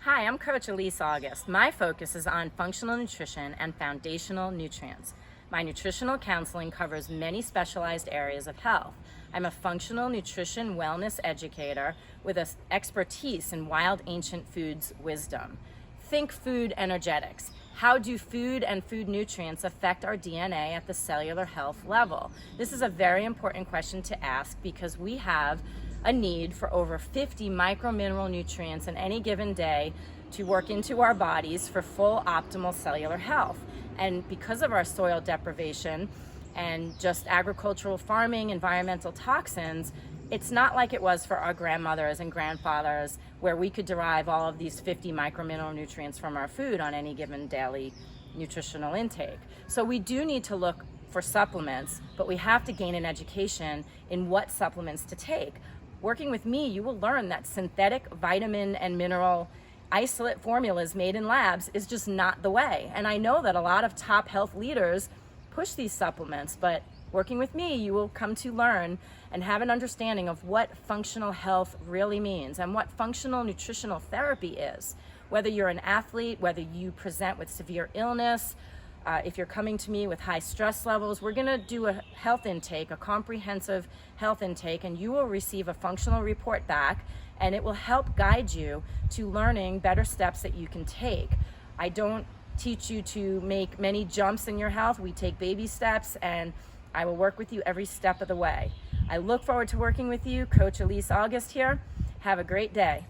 Hi, I'm Coach Ilyse August. My focus is on functional nutrition and foundational nutrients. My nutritional counseling covers many specialized areas of health. I'm a functional nutrition wellness educator with an expertise in wild ancient foods wisdom. Think food energetics. How do food and food nutrients affect our DNA at the cellular health level? This is a very important question to ask because we have a need for over 50 micromineral nutrients in any given day to work into our bodies for full optimal cellular health. And because of our soil deprivation and just agricultural farming, environmental toxins, it's not like it was for our grandmothers and grandfathers where we could derive all of these 50 micromineral nutrients from our food on any given daily nutritional intake. So we do need to look for supplements, but we have to gain an education in what supplements to take. Working with me, you will learn that synthetic vitamin and mineral isolate formulas made in labs is just not the way. And I know that a lot of top health leaders push these supplements, but working with me, you will come to learn and have an understanding of what functional health really means and what functional nutritional therapy is. Whether you're an athlete, whether you present with severe illness, if you're coming to me with high stress levels, we're going to do a health intake, a comprehensive health intake, and you will receive a functional report back, and it will help guide you to learning better steps that you can take. I don't teach you to make many jumps in your health. We take baby steps, and I will work with you every step of the way. I look forward to working with you. Coach Ilyse August here. Have a great day.